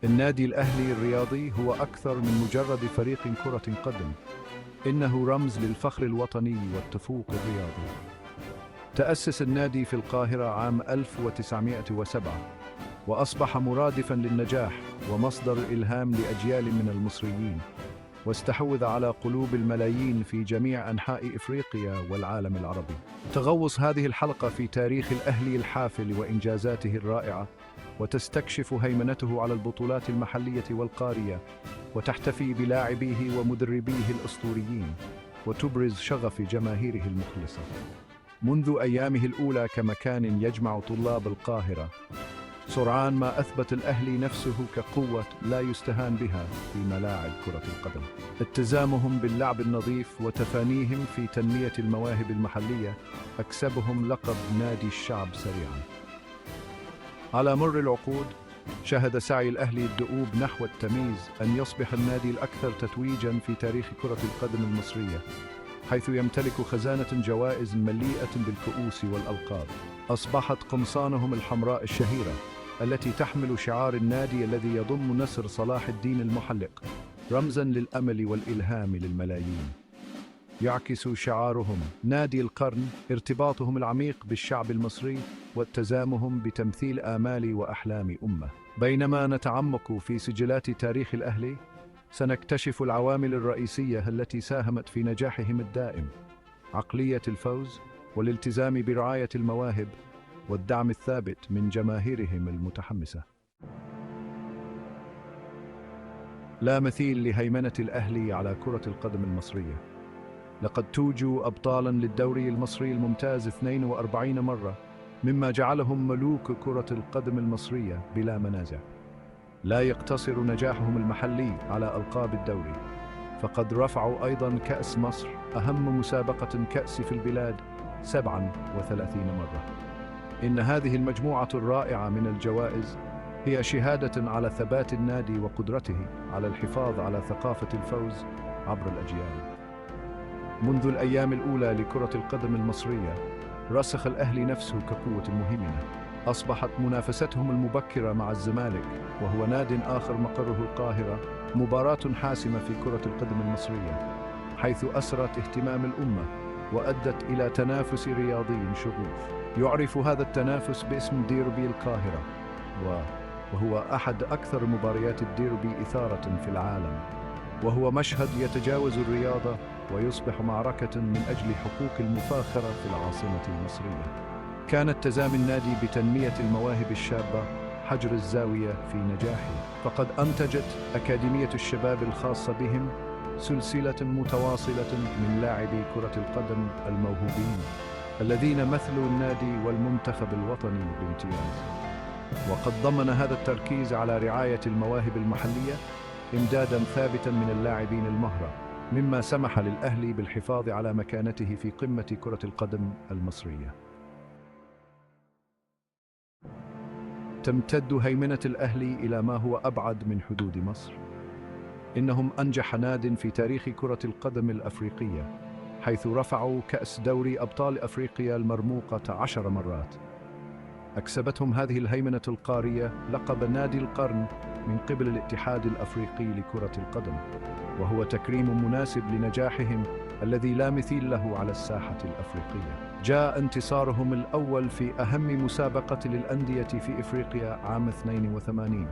النادي الأهلي الرياضي هو أكثر من مجرد فريق كرة قدم. إنه رمز للفخر الوطني والتفوق الرياضي. تأسس النادي في القاهرة عام 1907، وأصبح مرادفاً للنجاح ومصدر إلهام لأجيال من المصريين، واستحوذ على قلوب الملايين في جميع أنحاء إفريقيا والعالم العربي. تغوص هذه الحلقة في تاريخ الأهلي الحافل وإنجازاته الرائعة، وتستكشف هيمنته على البطولات المحلية والقارية، وتحتفي بلاعبيه ومدربيه الأسطوريين، وتبرز شغف جماهيره المخلصة منذ أيامه الأولى كمكان يجمع طلاب القاهرة. سرعان ما أثبت الأهلي نفسه كقوة لا يستهان بها في ملاعب كرة القدم. التزامهم باللعب النظيف وتفانيهم في تنمية المواهب المحلية أكسبهم لقب نادي الشعب سريعا. على مر العقود شهد سعي الأهلي الدؤوب نحو التمييز أن يصبح النادي الأكثر تتويجا في تاريخ كرة القدم المصرية، حيث يمتلك خزانة جوائز مليئة بالكؤوس والألقاب. أصبحت قمصانهم الحمراء الشهيرة التي تحمل شعار النادي الذي يضم نسر صلاح الدين المحلق رمزاً للأمل والإلهام للملايين. يعكس شعارهم نادي القرن ارتباطهم العميق بالشعب المصري والتزامهم بتمثيل آمال وأحلام أمة. بينما نتعمق في سجلات تاريخ الأهلي، سنكتشف العوامل الرئيسية التي ساهمت في نجاحهم الدائم: عقلية الفوز والالتزام برعاية المواهب والدعم الثابت من جماهيرهم المتحمسة. لا مثيل لهيمنة الأهلي على كرة القدم المصرية. لقد توجوا أبطالاً للدوري المصري الممتاز 42 مرة، مما جعلهم ملوك كرة القدم المصرية بلا منازع. لا يقتصر نجاحهم المحلي على ألقاب الدوري، فقد رفعوا أيضاً كأس مصر، أهم مسابقة كأس في البلاد، 37 مرة. إن هذه المجموعة الرائعة من الجوائز هي شهادة على ثبات النادي وقدرته على الحفاظ على ثقافة الفوز عبر الأجيال. منذ الأيام الأولى لكرة القدم المصرية، رسخ الأهلي نفسه كقوة مهيمنة. أصبحت منافستهم المبكرة مع الزمالك، وهو ناد آخر مقره القاهرة، مباراة حاسمة في كرة القدم المصرية، حيث أثرت اهتمام الأمة وأدت إلى تنافس رياضي شغوف. يعرف هذا التنافس باسم ديربي القاهرة، وهو أحد أكثر مباريات الديربي إثارة في العالم، وهو مشهد يتجاوز الرياضة ويصبح معركة من أجل حقوق المفاخرة في العاصمة المصرية. كانت تزامي النادي بتنمية المواهب الشابة حجر الزاوية في نجاحه، فقد أنتجت أكاديمية الشباب الخاصة بهم سلسلة متواصلة من لاعبي كرة القدم الموهوبين الذين مثلوا النادي والمنتخب الوطني بامتياز. وقد ضمن هذا التركيز على رعاية المواهب المحلية إمداداً ثابتاً من اللاعبين المهرة، مما سمح للأهلي بالحفاظ على مكانته في قمة كرة القدم المصرية. تمتد هيمنة الأهلي إلى ما هو أبعد من حدود مصر. إنهم أنجح ناد في تاريخ كرة القدم الأفريقية، حيث رفعوا كأس دوري أبطال أفريقيا المرموقة 10 مرات. أكسبتهم هذه الهيمنة القارية لقب نادي القرن من قبل الاتحاد الأفريقي لكرة القدم، وهو تكريم مناسب لنجاحهم الذي لا مثيل له على الساحة الأفريقية. جاء انتصارهم الأول في أهم مسابقة للأندية في إفريقيا عام 82،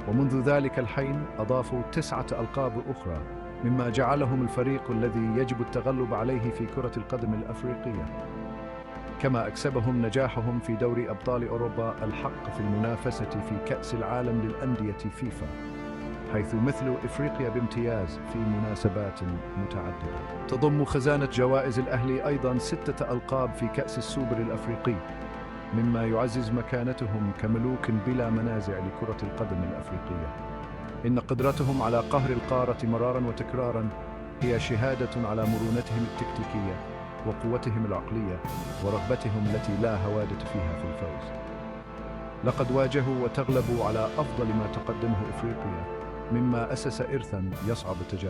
ومنذ ذلك الحين أضافوا 9 ألقاب أخرى، مما جعلهم الفريق الذي يجب التغلب عليه في كرة القدم الأفريقية. كما أكسبهم نجاحهم في دوري أبطال أوروبا الحق في المنافسة في كأس العالم للأندية فيفا، حيث مثل إفريقيا بامتياز في مناسبات متعددة. تضم خزانة جوائز الأهلي أيضاً 6 ألقاب في كأس السوبر الأفريقي، مما يعزز مكانتهم كملوك بلا منازع لكرة القدم الأفريقية. إن قدرتهم على قهر القارة مراراً وتكراراً هي شهادة على مرونتهم التكتيكية وقوتهم العقلية ورغبتهم التي لا هوادة فيها في الفوز. لقد واجهوا وتغلبوا على أفضل ما تقدمه إفريقيا، مما أسس إرثاً يصعب تجاوزه.